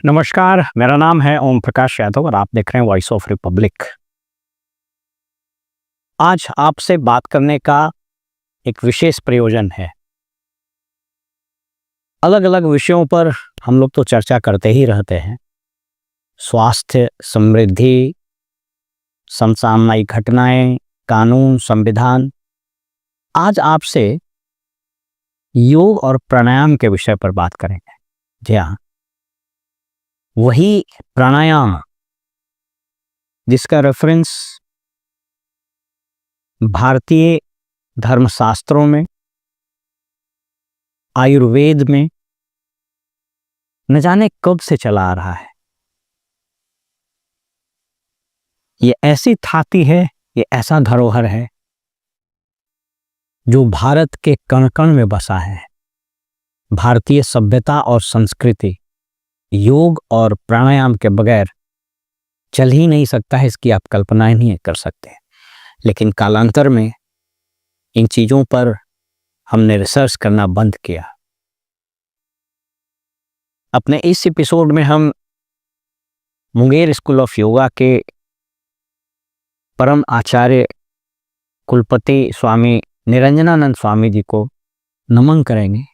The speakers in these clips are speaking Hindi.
नमस्कार, मेरा नाम है ओम प्रकाश यादव और आप देख रहे हैं वॉइस ऑफ रिपब्लिक। आज आपसे बात करने का एक विशेष प्रयोजन है। अलग अलग विषयों पर हम लोग तो चर्चा करते ही रहते हैं। स्वास्थ्य, समृद्धि, समसामयिक घटनाएं, कानून, संविधान। आज आपसे योग और प्राणायाम के विषय पर बात करेंगे। जी हाँ, वही प्राणायाम जिसका रेफरेंस भारतीय धर्मशास्त्रों में, आयुर्वेद में न जाने कब से चला आ रहा है। ये ऐसी थाती है, ये ऐसा धरोहर है जो भारत के कण कण में बसा है। भारतीय सभ्यता और संस्कृति योग और प्राणायाम के बगैर चल ही नहीं सकता है, इसकी आप कल्पना ही नहीं कर सकते। लेकिन कालांतर में इन चीजों पर हमने रिसर्च करना बंद किया। अपने इस एपिसोड में हम मुंगेर स्कूल ऑफ योगा के परम आचार्य कुलपति स्वामी निरंजनानंद स्वामी जी को नमन करेंगे।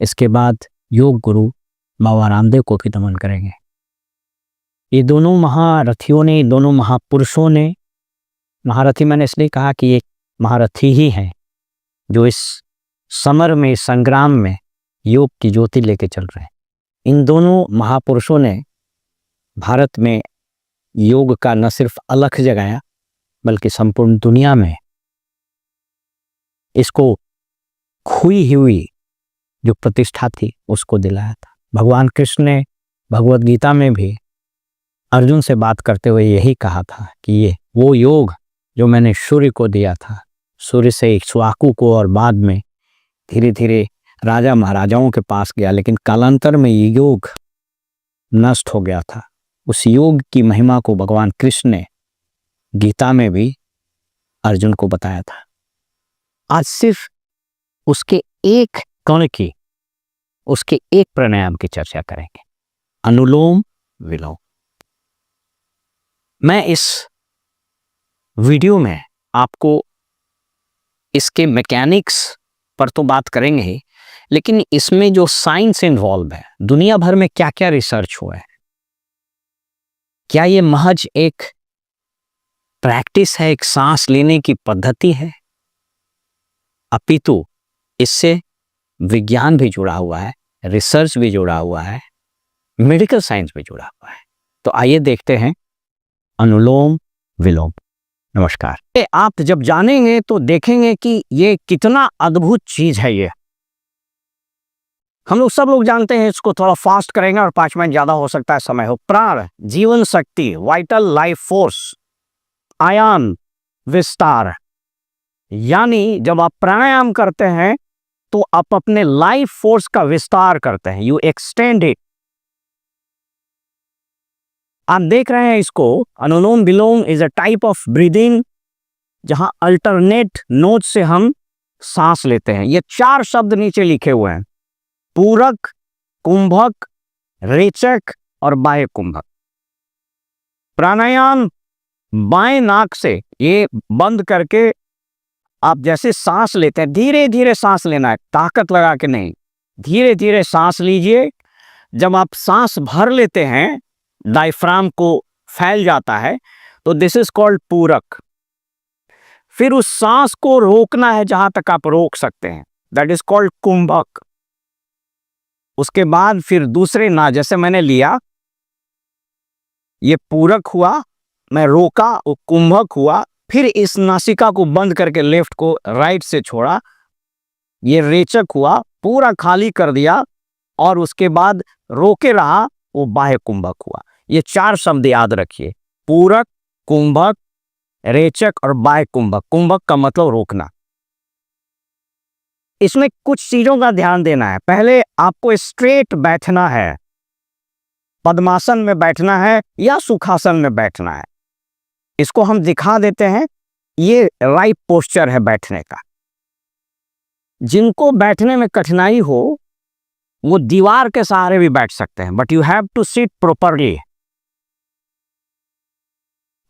इसके बाद योग गुरु बाबा रामदेव को भी नमन करेंगे। ये दोनों महारथियों ने, दोनों महापुरुषों ने, महारथी मैंने इसलिए कहा कि ये महारथी ही हैं जो इस समर में, संग्राम में योग की ज्योति लेके चल रहे हैं। इन दोनों महापुरुषों ने भारत में योग का न सिर्फ अलख जगाया बल्कि संपूर्ण दुनिया में इसको खोई हुई जो प्रतिष्ठा थी उसको दिलाया था। भगवान कृष्ण ने भगवद गीता में भी अर्जुन से बात करते हुए यही कहा था कि ये वो योग जो मैंने सूर्य को दिया था, सूर्य से इक्ष्वाकु को, और बाद में धीरे धीरे राजा महाराजाओं के पास गया, लेकिन कालांतर में ये योग नष्ट हो गया था। उस योग की महिमा को भगवान कृष्ण ने गीता में भी अर्जुन को बताया था। आज सिर्फ उसके एक कण की, उसके एक प्राणायाम की चर्चा करेंगे, अनुलोम विलोम। मैं इस वीडियो में आपको इसके मैकेनिक्स पर तो बात करेंगे ही, लेकिन इसमें जो साइंस इन्वॉल्व है, दुनिया भर में क्या क्या रिसर्च हुआ है, क्या ये महज एक प्रैक्टिस है, एक सांस लेने की पद्धति है, अपितु इससे विज्ञान भी जुड़ा हुआ है, रिसर्च भी जुड़ा हुआ है, मेडिकल साइंस भी जुड़ा हुआ है। तो आइए देखते हैं अनुलोम विलोम। नमस्कार। आप जब जानेंगे तो देखेंगे कि ये कितना अद्भुत चीज है। ये हम लोग सब लोग जानते हैं, इसको थोड़ा फास्ट करेंगे और 5 मिनट ज्यादा हो सकता है समय हो। प्राण, जीवन शक्ति, वाइटल लाइफ फोर्स, आयान विस्तार। यानी जब आप प्राणायाम करते हैं तो आप अपने लाइफ फोर्स का विस्तार करते हैं, यू एक्सटेंड इट। आप देख रहे हैं इसको, Anulom Vilom is a type of breathing जहां अल्टरनेट नोच से हम सांस लेते हैं। ये 4 शब्द नीचे लिखे हुए हैं, पूरक, कुंभक, रेचक और बाह्य कुंभक। प्राणायाम बाएं नाक से ये बंद करके आप जैसे सांस लेते हैं, धीरे धीरे सांस लेना है, ताकत लगा के नहीं, धीरे धीरे सांस लीजिए। जब आप सांस भर लेते हैं, डायफ्राम को फैल जाता है, तो दिस इज कॉल्ड पूरक। फिर उस सांस को रोकना है जहां तक आप रोक सकते हैं, दैट इज कॉल्ड कुंभक। उसके बाद फिर दूसरे ना, जैसे मैंने लिया, ये पूरक हुआ, मैं रोका, वो कुंभक हुआ, फिर इस नासिका को बंद करके लेफ्ट को राइट से छोड़ा, ये रेचक हुआ, पूरा खाली कर दिया, और उसके बाद रोके रहा, वो बाह्य कुंभक हुआ। ये 4 शब्द याद रखिए, पूरक, कुंभक, रेचक और बाह्य कुंभक। कुंभक का मतलब रोकना। इसमें कुछ चीजों का ध्यान देना है। पहले आपको स्ट्रेट बैठना है, पद्मासन में बैठना है या सुखासन में बैठना है। इसको हम दिखा देते हैं, ये राइट पोस्चर है बैठने का। जिनको बैठने में कठिनाई हो वो दीवार के सहारे भी बैठ सकते हैं, but you have to sit properly.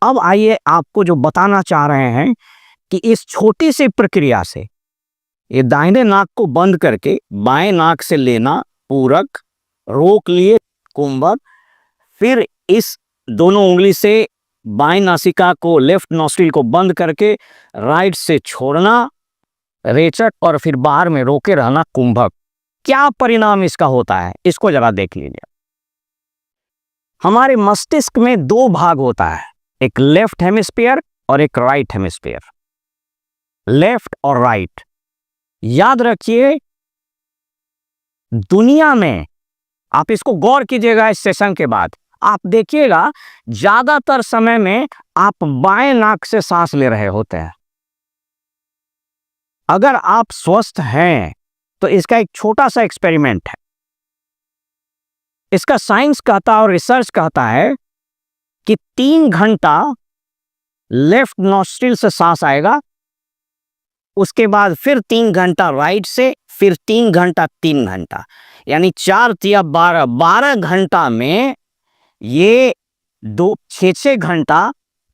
अब आइए आपको जो बताना चाह रहे हैं कि इस छोटी सी प्रक्रिया से ये दाहिने नाक को बंद करके बाएं नाक से लेना पूरक, रोक लिए कुंभक, फिर इस दोनों उंगली से बाएं नासिका को, लेफ्ट नॉस्ट्रिल को बंद करके राइट से छोड़ना रेचक, और फिर बाहर में रोके रहना कुंभक। क्या परिणाम इसका होता है, इसको जरा देख लीजिए। हमारे मस्तिष्क में दो भाग होता है, एक लेफ्ट हेमिस्फीयर और एक राइट हेमिस्फीयर। लेफ्ट और राइट, याद रखिए दुनिया में, आप इसको गौर कीजिएगा इस सेशन के बाद, आप देखिएगा ज्यादातर समय में आप बाएं नाक से सांस ले रहे होते हैं। अगर आप स्वस्थ हैं तो इसका एक छोटा सा एक्सपेरिमेंट है। इसका साइंस कहता है और रिसर्च कहता है कि 3 घंटा लेफ्ट नॉस्ट्रिल से सांस आएगा, उसके बाद फिर 3 घंटा राइट से, फिर 3 घंटा 3 घंटा, यानी 4 या 12 घंटा में ये 6 घंटा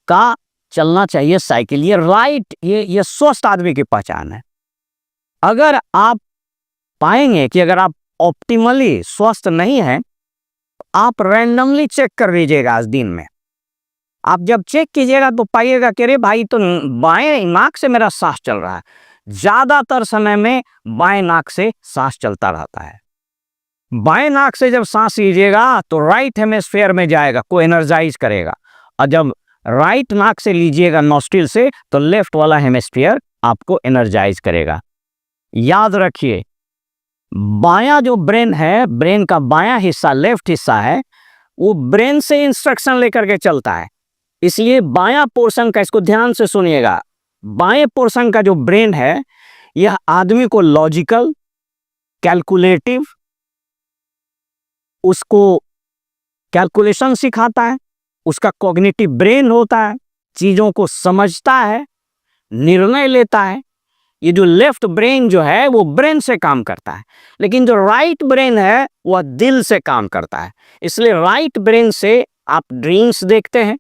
का चलना चाहिए साइकिल। ये राइट, ये स्वस्थ आदमी की पहचान है। अगर आप पाएंगे कि अगर आप ऑप्टिमली स्वस्थ नहीं हैं, आप रैंडमली चेक कर लीजिएगा आज दिन में। आप जब चेक कीजिएगा तो पाइएगा कि अरे भाई, तो बाएं नाक से मेरा सांस चल रहा है। ज्यादातर समय में बाएं नाक से सांस चलता रहता है। बाएं नाक से जब सांस लीजिएगा तो राइट हेमिस्फीयर में जाएगा, को एनर्जाइज करेगा, और जब राइट नाक से लीजिएगा नॉस्ट्रिल से तो लेफ्ट वाला हेमिस्फीयर आपको एनर्जाइज करेगा। याद रखिए, बायां जो ब्रेन है, ब्रेन का बायां हिस्सा, लेफ्ट हिस्सा है, वो ब्रेन से इंस्ट्रक्शन लेकर के चलता है। इसलिए बायां पोर्शन का, इसको ध्यान से सुनिएगा, बाएं पोर्शन का जो ब्रेन है यह आदमी को लॉजिकल, कैलकुलेटिव, उसको कैलकुलेशन सिखाता है, उसका कॉग्निटिव ब्रेन होता है, चीजों को समझता है, निर्णय लेता है। ये जो लेफ्ट ब्रेन जो है वो ब्रेन से काम करता है, लेकिन जो राइट ब्रेन है वह दिल से काम करता है। इसलिए राइट ब्रेन से आप ड्रीम्स देखते हैं,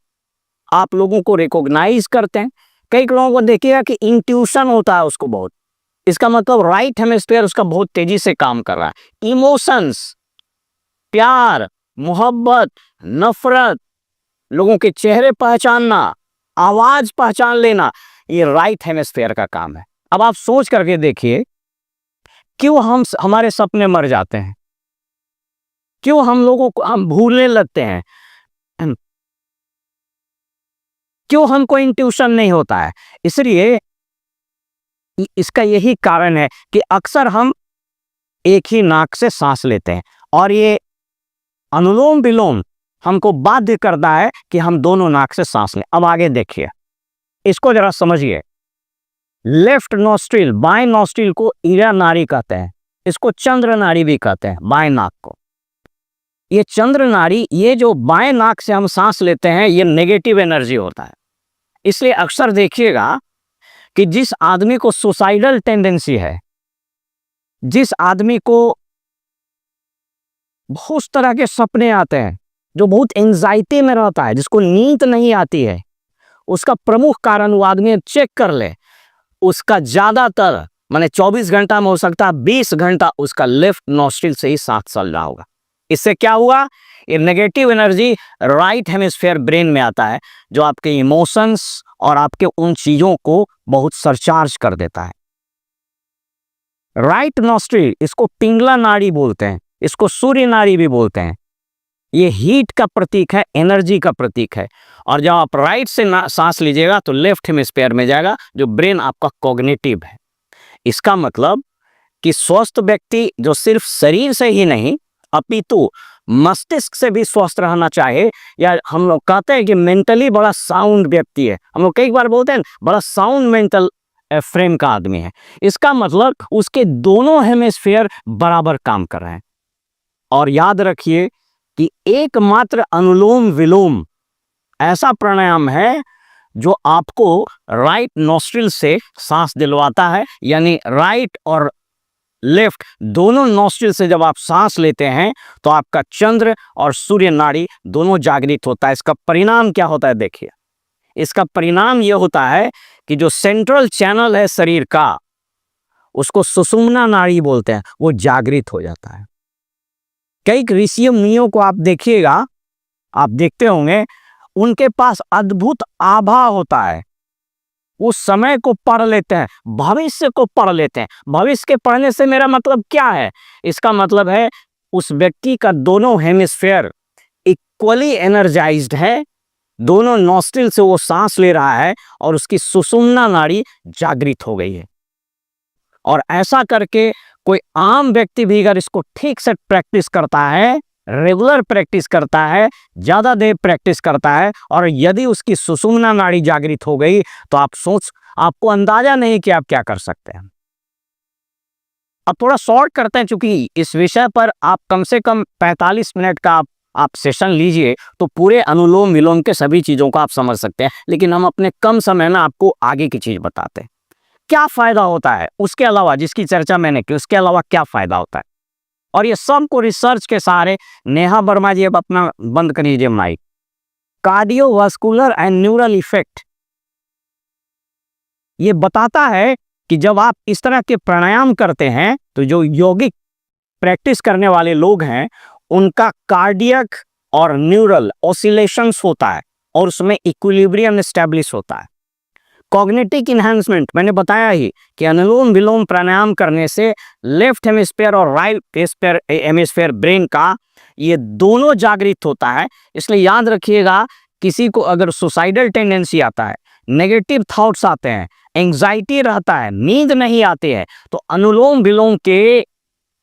आप लोगों को रिकॉग्नाइज करते हैं। कई लोगों को देखिएगा कि इंट्यूशन होता है उसको बहुत, इसका मतलब राइट हेमिस्फीयर उसका बहुत तेजी से काम कर रहा है। इमोशंस, प्यार, मोहब्बत, नफरत, लोगों के चेहरे पहचानना, आवाज पहचान लेना, ये राइट हेमिस्फीयर का काम है। अब आप सोच करके देखिए, क्यों हमारे सपने मर जाते हैं, क्यों हम लोगों को हम भूलने लगते हैं, क्यों हमको इंट्यूशन नहीं होता है? इसलिए इसका यही कारण है कि अक्सर हम एक ही नाक से सांस लेते हैं, और ये अनुलोम विलोम हमको बाध्य करता है कि हम दोनों नाक से सांस लें। अब आगे देखिए, इसको जरा समझिए। लेफ्ट नॉस्ट्रिल, बाएं नॉस्ट्रिल को ईरा नाड़ी कहते हैं, इसको चंद्र नाड़ी भी कहते हैं, बाएं नाक को। ये चंद्र नाड़ी, ये जो बाएं नाक से हम सांस लेते हैं, ये नेगेटिव एनर्जी होता है। इसलिए अक्सर देखिएगा कि जिस आदमी को सुसाइडल टेंडेंसी है, जिस आदमी को बहुत तरह के सपने आते हैं, जो बहुत एंजाइटी में रहता है, जिसको नींद नहीं आती है, उसका प्रमुख कारण वो आदमी चेक कर ले, उसका ज्यादातर माने 24 घंटा में हो सकता है 20 घंटा उसका लेफ्ट नॉस्ट्रिल से ही सांस चल रहा होगा। इससे क्या हुआ, ये negative energy right hemisphere brain में आता है, जो आपके इमोशंस और आपके उन चीजों को बहुत सरचार्ज कर देता है। राइट नॉस्ट्रिल, इसको पिंगला नाड़ी बोलते हैं, इसको सूर्य नाड़ी भी बोलते हैं। ये हीट का प्रतीक है, एनर्जी का प्रतीक है। और जब आप राइट से सांस लीजिएगा तो लेफ्ट हेमिस्फीयर में जाएगा, जो ब्रेन आपका कॉग्निटिव है। इसका मतलब कि स्वस्थ व्यक्ति जो सिर्फ शरीर से ही नहीं अपितु मस्तिष्क से भी स्वस्थ रहना चाहे, या हम लोग कहते हैं कि मेंटली बड़ा साउंड व्यक्ति है, हम लोग कई बार बोलते हैं बड़ा साउंड मेंटल फ्रेम का आदमी है, इसका मतलब उसके दोनों हेमिस्फीयर बराबर काम कर रहे हैं। और याद रखिए कि एकमात्र अनुलोम विलोम ऐसा प्राणायाम है जो आपको राइट नॉस्ट्रिल से सांस दिलवाता है, यानी राइट और लेफ्ट, दोनों नॉस्ट्रिल से जब आप सांस लेते हैं तो आपका चंद्र और सूर्य नाड़ी दोनों जागृत होता है। इसका परिणाम क्या होता है देखिए, इसका परिणाम यह होता है कि जो सेंट्रल चैनल है शरीर का, उसको सुषुम्ना नाड़ी बोलते हैं, वो जागृत हो जाता है। कई ऋषि मुनियों को आप देखिएगा, आप देखते होंगे, उनके पास अद्भुत आभा होता है। वो समय को पढ़ लेते हैं, भविष्य को पढ़ लेते हैं। भविष्य के पढ़ने से मेरा मतलब क्या है? इसका मतलब है उस व्यक्ति का दोनों हेमिस्फेयर इक्वली एनर्जाइज्ड है, दोनों नॉस्ट्रिल से वो सांस ले रहा है और उसकी सुषुम्ना नाड़ी जागृत हो गई है। और ऐसा करके कोई आम व्यक्ति भी अगर इसको ठीक से प्रैक्टिस करता है, रेगुलर प्रैक्टिस करता है, ज्यादा देर प्रैक्टिस करता है, और यदि उसकी सुषुम्ना नाड़ी जागृत हो गई तो आपको अंदाजा नहीं कि आप क्या कर सकते हैं। अब थोड़ा शॉर्ट करते हैं, क्योंकि इस विषय पर आप कम से कम 45 मिनट का आप सेशन लीजिए तो पूरे अनुलोम विलोम के सभी चीजों को आप समझ सकते हैं। लेकिन हम अपने कम समय में आपको आगे की चीज बताते हैं, क्या फायदा होता है उसके अलावा, जिसकी चर्चा मैंने की, उसके अलावा क्या फायदा होता है। और ये सबको रिसर्च के सहारे, नेहा वर्मा जी अब अपना बंद कर लीजिए mic, cardiovascular and neural effect, ये बताता है कि जब आप इस तरह के प्राणायाम करते हैं तो जो यौगिक प्रैक्टिस करने वाले लोग हैं उनका कार्डियक और न्यूरल ऑसिलेशंस होता है और उसमें इक्विलिब्रियम एस्टैब्लिश होता है। कॉग्निटिव इन्हांसमेंट, मैंने बताया ही कि अनुलोम विलोम प्राणायाम करने से लेफ्ट हेमिस्फेयर और राइट हेमिस्फेयर ब्रेन का ये दोनों जागृत होता है। इसलिए याद रखिएगा, किसी को अगर सुसाइडल टेंडेंसी आता है, नेगेटिव थॉट्स आते हैं, एंजाइटी रहता है, नींद नहीं आती है, तो अनुलोम विलोम के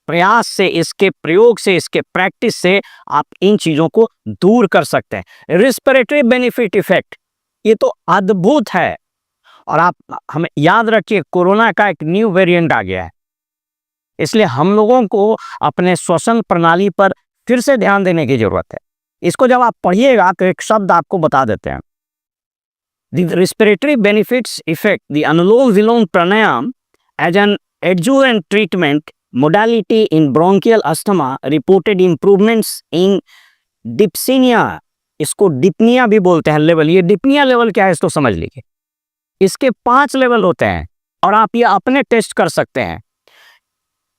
प्रयास से, इसके प्रयोग से, इसके प्रैक्टिस से आप इन चीजों को दूर कर सकते हैं। रिस्पिरेटरी बेनिफिट इफेक्ट, ये तो अद्भुत है। और आप हमें याद रखिए, कोरोना का एक न्यू वेरिएंट आ गया है, इसलिए हम लोगों को अपने श्वसन प्रणाली पर फिर से ध्यान देने की जरूरत है। इसको जब आप पढ़िएगा तो एक शब्द आपको बता देते हैं, the respiratory benefits effect the anulom vilom pranayama as an adjuvant treatment modality in bronchial asthma reported improvements in dyspnoea, इसको डिप्निया भी बोलते हैं लेवल। ये डिप्निया लेवल क्या है इसको समझ लीजिए। इसके 5 लेवल होते हैं और आप ये अपने टेस्ट कर सकते हैं।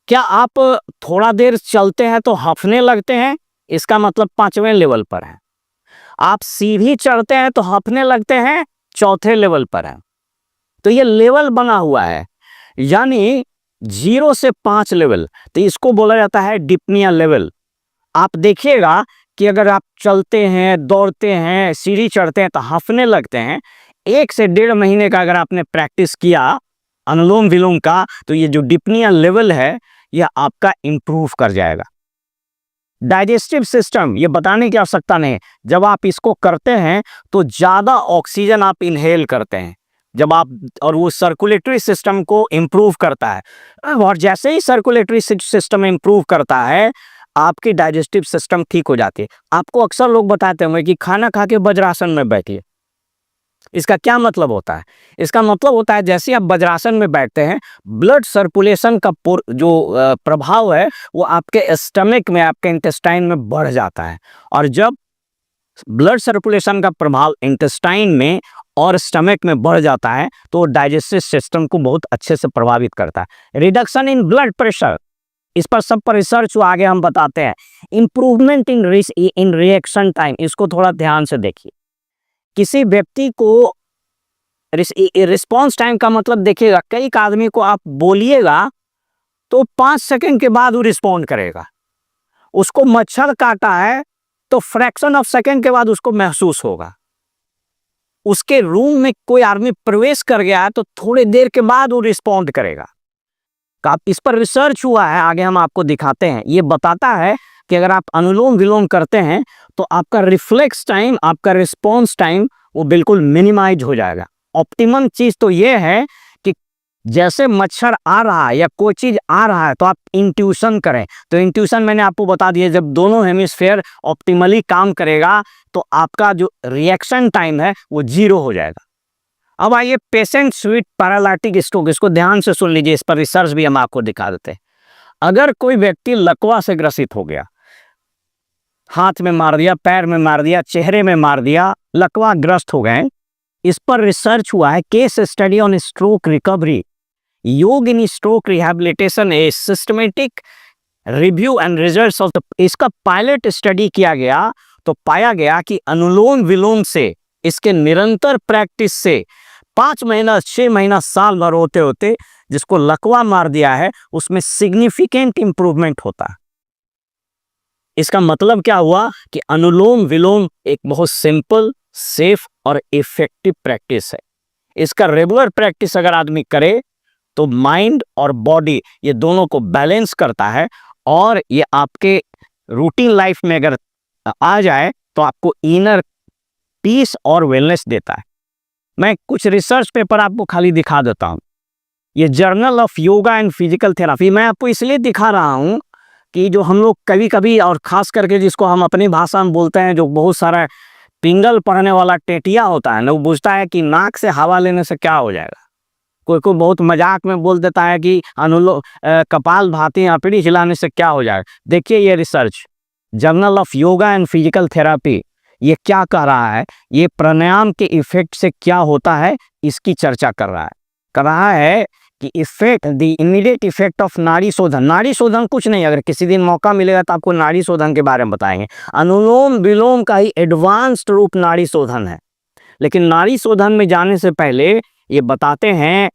क्या आप थोड़ा देर चलते हैं तो हफने लगते हैं, इसका मतलब 5वें लेवल पर है। आप सीढ़ी चढ़ते हैं तो हफने लगते हैं, 4थे लेवल पर है। तो ये लेवल बना हुआ है, यानी 0 से 5 लेवल, तो इसको बोला जाता है डिप्निया लेवल। आप देखिएगा कि अगर आप चलते हैं, दौड़ते हैं, सीढ़ी चढ़ते हैं तो हफने लगते हैं, 1 से 1.5 महीने का अगर आपने प्रैक्टिस किया अनुलोम विलोम का, तो ये जो डिप्निया लेवल है यह आपका इंप्रूव कर जाएगा। डाइजेस्टिव सिस्टम, ये बताने की आवश्यकता नहीं, जब आप इसको करते हैं तो ज़्यादा ऑक्सीजन आप इनहेल करते हैं जब आप, और वो सर्कुलेटरी सिस्टम को इम्प्रूव करता है। और जैसे ही सर्कुलेटरी सिस्टम इम्प्रूव करता है, आपकी डाइजेस्टिव सिस्टम ठीक हो जाती है। आपको अक्सर लोग बताते होंगे कि खाना खा के वज्रासन में बैठिए। इसका क्या मतलब होता है? इसका मतलब होता है जैसे आप वज्रासन में बैठते हैं, ब्लड सर्कुलेशन का जो प्रभाव है वो आपके स्टमक में, आपके इंटेस्टाइन में बढ़ जाता है। और जब ब्लड सर्कुलेशन का प्रभाव इंटेस्टाइन में और स्टमक में बढ़ जाता है तो डाइजेस्टिव सिस्टम को बहुत अच्छे से प्रभावित करता है। रिडक्शन इन ब्लड प्रेशर, इस पर सब पर रिसर्च हुआ, आगे हम बताते हैं। इंप्रूवमेंट इन रिएक्शन टाइम, इसको थोड़ा ध्यान से देखिए। किसी व्यक्ति को रिस्पॉन्स टाइम का मतलब देखिएगा, कई आदमी को आप बोलिएगा तो 5 सेकंड के बाद वो रिस्पॉन्ड करेगा। उसको मच्छर काटा है तो फ्रैक्शन ऑफ सेकंड के बाद उसको महसूस होगा। उसके रूम में कोई आदमी प्रवेश कर गया है तो थोड़ी देर के बाद वो रिस्पॉन्ड करेगा। इस पर रिसर्च हुआ है, आगे हम आपको दिखाते हैं। ये बताता है कि अगर आप अनुलोम विलोम करते हैं तो आपका रिफ्लेक्स टाइम, आपका रिस्पॉन्स टाइम वो बिल्कुल मिनिमाइज हो जाएगा। ऑप्टिमम चीज तो ये है कि जैसे मच्छर आ रहा है या कोई चीज आ रहा है तो आप इंट्यूशन करें। तो इंट्यूशन मैंने आपको बता दिया, जब दोनों हेमिस्फेयर ऑप्टिमली काम करेगा तो आपका जो रिएक्शन टाइम है वो 0 हो जाएगा। अब आइए पेशेंट्स विद पैरालिटिक स्ट्रोक, इसको ध्यान से सुन लीजिए, इस पर रिसर्च भी हम आपको दिखा देते हैं। अगर कोई व्यक्ति लकवा से ग्रसित हो गया, हाथ में मार दिया, पैर में मार दिया, चेहरे में मार दिया, लकवा ग्रस्त हो गए, इस पर रिसर्च हुआ है। Case study on stroke recovery, yoga in stroke rehabilitation, a systematic review and results of the, इसका पायलट स्टडी किया गया तो पाया गया कि अनुलोम विलोम से, इसके निरंतर प्रैक्टिस से 5 महीना, 6 महीना, साल भर होते होते जिसको लकवा मार दिया है उसमें सिग्निफिकेंट इंप्रूवमेंट होता है। इसका मतलब क्या हुआ कि अनुलोम विलोम एक बहुत सिंपल, सेफ और इफेक्टिव प्रैक्टिस है। इसका रेगुलर प्रैक्टिस अगर आदमी करे तो माइंड और बॉडी ये दोनों को बैलेंस करता है, और ये आपके रूटीन लाइफ में अगर आ जाए तो आपको इनर पीस और वेलनेस देता है। मैं कुछ रिसर्च पेपर आपको खाली दिखा देता हूँ। ये journal of yoga and physical therapy मैं आपको इसलिए दिखा रहा हूँ कि जो हम लोग कभी कभी, और खास करके जिसको हम अपनी भाषा में बोलते हैं, जो बहुत सारा पिंगल पढ़ने वाला टेटिया होता है ना, वो पूछता है कि नाक से हवा लेने से क्या हो जाएगा। कोई को बहुत मजाक में बोल देता है कि कपाल भाती अपनी हिलाने से क्या हो जाएगा। देखिए ये research journal of yoga and physical therapy ये क्या कर रहा है, ये प्राणायाम के इफेक्ट से क्या होता है इसकी चर्चा कर रहा है कि effect, the immediate effect of Nadi शोधन। नाड़ी शोधन कुछ नहीं, अगर किसी दिन मौका मिलेगा तो आपको नाड़ी शोधन के बारे में बताएंगे। अनुलोम विलोम का ही एडवांस्ड रूप नाड़ी शोधन है। लेकिन नाड़ी शोधन में जाने से पहले ये बताते हैं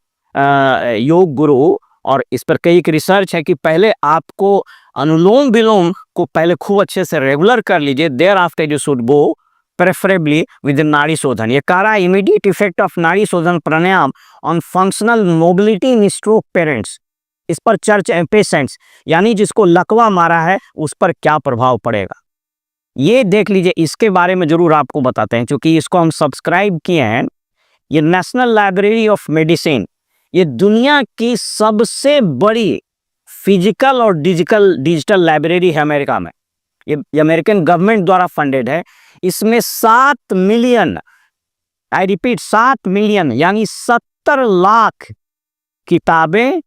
योग गुरु, और इस पर कई एक रिसर्च है कि पहले आपको अनुलोम विलोम को पहले खूब अच्छे से रेगुलर कर लीजिए, there after you should go preferably with nadi shodhan. ये कह रहा है immediate effect of Nadi Shodhana Pranayama on functional mobility in stroke parents. इस पर चर्च पेशेंट्स, यानी जिसको लकवा मारा है उस पर क्या प्रभाव पड़ेगा ये देख लीजिए। इसके बारे में जरूर आपको बताते हैं, क्योंकि इसको हम सब्सक्राइब किए हैं। ये नेशनल लाइब्रेरी ऑफ मेडिसिन, ये दुनिया की सबसे बड़ी फिजिकल और डिजिटल लाइब्रेरी है अमेरिका में। ये अमेरिकन गवर्नमेंट द्वारा फंडेड है। इसमें 7 मिलियन, आई रिपीट 7 मिलियन यानी 70 लाख किताबें,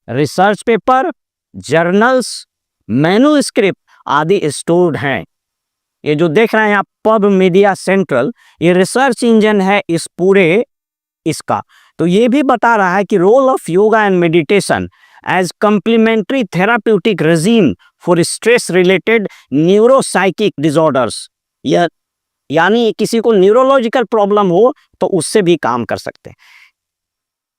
रिसर्च पेपर, जर्नल्स, मैन्युस्क्रिप्ट आदि स्टोर्ड हैं। ये जो देख रहे हैं आप पब मीडिया सेंट्रल, ये रिसर्च इंजन है इस पूरे इसका। तो ये भी बता रहा है कि role of yoga and meditation as complementary therapeutic regime for stress related neuropsychic disorders, यानी किसी को न्यूरोलॉजिकल प्रॉब्लम हो तो उससे भी काम कर सकते हैं।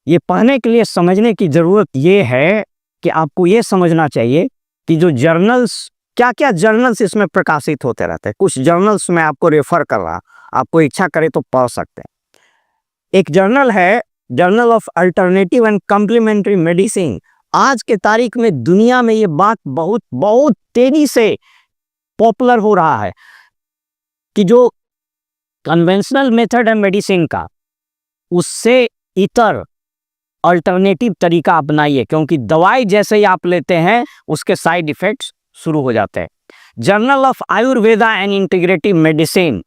ये पढ़ने के लिए समझने की जरूरत ये है कि आपको ये समझना चाहिए कि जो जर्नल्स, क्या क्या जर्नल्स इसमें प्रकाशित होते रहते हैं। कुछ जर्नल्स में आपको रेफर कर रहा, आपको इच्छा करे तो पढ़ सकते हैं। एक जर्नल है journal of alternative and complementary medicine. आज के तारीख में दुनिया में ये बात बहुत बहुत तेजी से पॉपुलर हो रहा है कि जो कन्वेंशनल मेथड है मेडिसिन का, उससे इतर अल्टरनेटिव तरीका अपनाइए, क्योंकि दवाई जैसे ही आप लेते हैं उसके साइड इफेक्ट्स शुरू हो जाते हैं। Journal of Ayurveda and integrative medicine,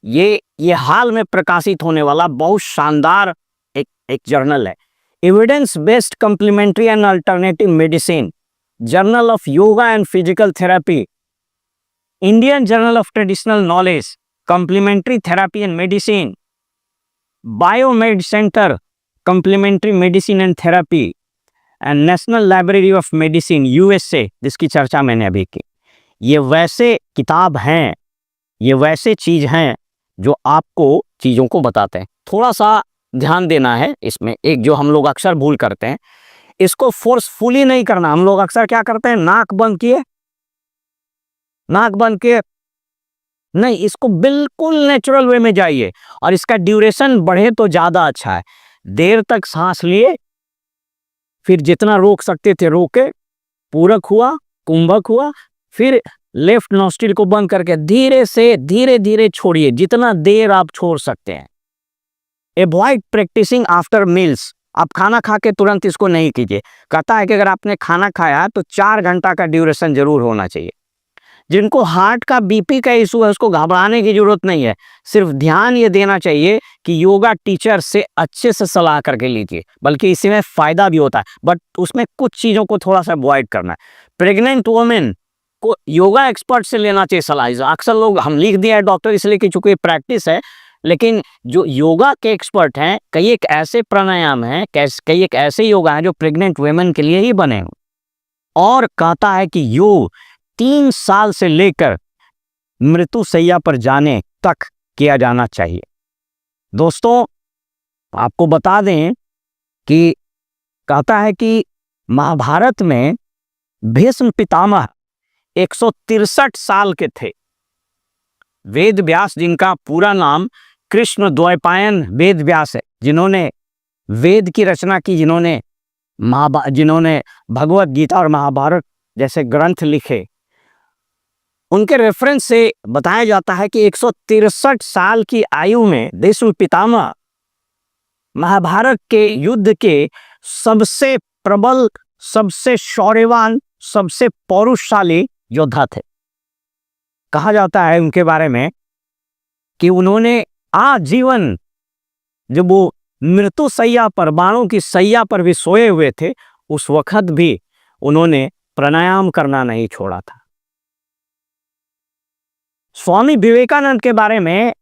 ये हाल में प्रकाशित होने वाला बहुत शानदार एक जर्नल है। Evidence based complementary and alternative medicine, journal of yoga and physical therapy, Indian journal of traditional knowledge, complementary therapy and medicine, BioMed centre complementary medicine and therapy, and National Library of Medicine USA, जिसकी चर्चा मैंने अभी की। ये वैसे किताब हैं, ये वैसे चीज हैं जो आपको चीजों को बताते हैं। थोड़ा सा ध्यान देना है इसमें, एक जो हम लोग अक्सर भूल करते हैं, इसको फोर्सफुली नहीं करना। हम लोग अक्सर क्या करते हैं, नाक बंद किए, नहीं, इसको बिल्कुल नेचुरल वे में जाइए, और इसका ड्यूरेशन बढ़े तो ज्यादा अच्छा है। देर तक सांस लिए, फिर जितना रोक सकते थे रोके, पूरक हुआ, कुंभक हुआ, फिर लेफ्ट नॉस्ट्रिल को बंद करके धीरे धीरे छोड़िए, जितना देर आप छोड़ सकते हैं। एवॉइड प्रैक्टिसिंग आफ्टर मील्स, आप खाना खा के तुरंत इसको नहीं कीजिए। कहता है कि अगर आपने खाना खाया तो 4 घंटा का ड्यूरेशन जरूर होना चाहिए। जिनको हार्ट का बीपी का इशू है उसको घबराने की जरूरत नहीं है, सिर्फ ध्यान ये देना चाहिए कि योगा टीचर से अच्छे से सलाह करके लीजिए, बल्कि इसी में फ़ायदा भी होता है, बट उसमें कुछ चीज़ों को थोड़ा सा अवॉइड करना है। प्रेग्नेंट वुमेन को योगा एक्सपर्ट से लेना चाहिए सलाह। अक्सर लोग हम लिख दिया है डॉक्टर इसलिए कि चूंकि प्रैक्टिस है, लेकिन जो योगा के एक्सपर्ट हैं, कई एक ऐसे प्राणायाम हैं, कई एक ऐसे योगा हैं जो प्रेग्नेंट वुमेन के लिए ही बने हैं। और कहता है कि योग 3 साल से लेकर मृत्यु शैया पर जाने तक किया जाना चाहिए। दोस्तों, आपको बता दें कि कहता है कि महाभारत में भीष्म पितामह 163 साल के थे। वेद व्यास, जिनका पूरा नाम कृष्ण द्वैपायन वेद व्यास है, जिन्होंने वेद की रचना की, जिन्होंने भगवत गीता और महाभारत जैसे ग्रंथ लिखे, उनके रेफरेंस से बताया जाता है कि 163 साल की आयु में भीष्म पितामह महाभारत के युद्ध के सबसे प्रबल, सबसे शौर्यवान, सबसे पौरुषशाली योद्धा थे। कहा जाता है उनके बारे में कि उन्होंने आजीवन, जब वो मृत्यु शैया पर, बाणों की शैया पर भी सोए हुए थे, उस वक्त भी उन्होंने प्राणायाम करना नहीं छोड़ा था। स्वामी विवेकानंद के बारे में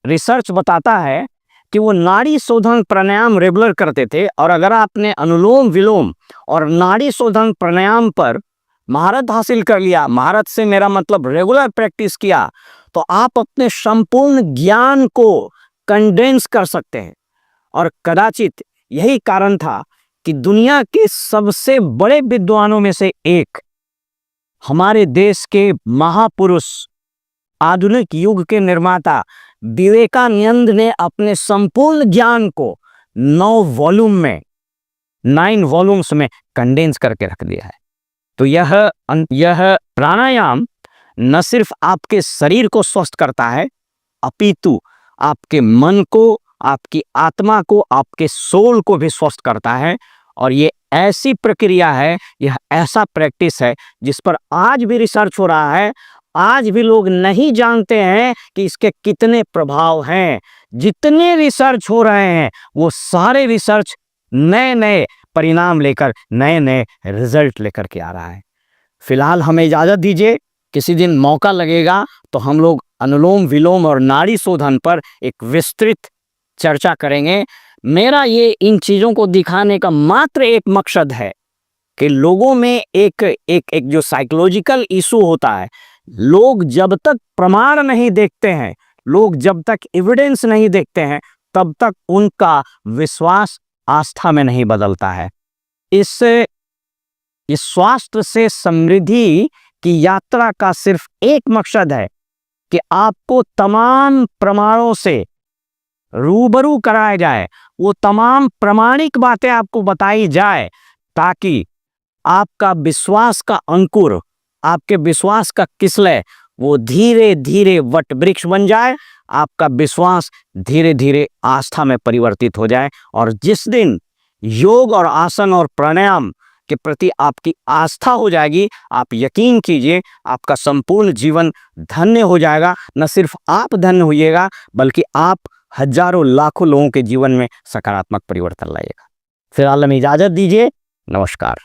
रिसर्च बताता है कि वो नाड़ी शोधन प्राणायाम रेगुलर करते थे, और अगर आपने अनुलोम विलोम और नाड़ी शोधन प्राणायाम पर महारत हासिल कर लिया, महारत से मेरा मतलब रेगुलर प्रैक्टिस किया, तो आप अपने संपूर्ण ज्ञान को कंडेंस कर सकते हैं। और कदाचित यही कारण था कि दुनिया के सबसे बड़े विद्वानों में से एक, हमारे देश के महापुरुष, आधुनिक युग के निर्माता विवेकानंद ने अपने संपूर्ण ज्ञान को 9 वॉल्यूम्स में कंडेंस करके रख दिया है। तो यह प्राणायाम न सिर्फ आपके शरीर को स्वस्थ करता है, अपितु आपके मन को, आपकी आत्मा को, आपके सोल को भी स्वस्थ करता है। और ये ऐसी प्रक्रिया है, यह ऐसा प्रैक्टिस है जिस पर आज भी रिसर्च हो रहा है। आज भी लोग नहीं जानते हैं कि इसके कितने प्रभाव हैं। जितने रिसर्च हो रहे हैं वो सारे रिसर्च नए नए परिणाम लेकर, नए नए रिजल्ट लेकर के आ रहा है। फिलहाल हमें इजाज़त दीजिए, किसी दिन मौका लगेगा तो हम लोग अनुलोम विलोम और नाड़ी शोधन पर एक विस्तृत चर्चा करेंगे। मेरा ये इन चीज़ों को दिखाने का मात्र एक मकसद है कि लोगों में एक जो साइकोलॉजिकल इशू होता है, लोग जब तक प्रमाण नहीं देखते हैं, लोग जब तक एविडेंस नहीं देखते हैं, तब तक उनका विश्वास आस्था में नहीं बदलता है। इस स्वास्थ्य से समृद्धि की यात्रा का सिर्फ एक मकसद है कि आपको तमाम प्रमाणों से रूबरू कराया जाए, वो तमाम प्रामाणिक बातें आपको बताई जाए, ताकि आपका विश्वास का अंकुर, आपके विश्वास का किस्लय वो धीरे धीरे वट वृक्ष बन जाए, आपका विश्वास धीरे धीरे आस्था में परिवर्तित हो जाए। और जिस दिन योग और आसन और प्राणायाम के प्रति आपकी आस्था हो जाएगी, आप यकीन कीजिए आपका संपूर्ण जीवन धन्य हो जाएगा। न सिर्फ आप धन्य होइएगा, बल्कि आप हजारों लाखों लोगों के जीवन में सकारात्मक परिवर्तन लाइएगा। फिलहाल हमें इजाजत दीजिए, नमस्कार।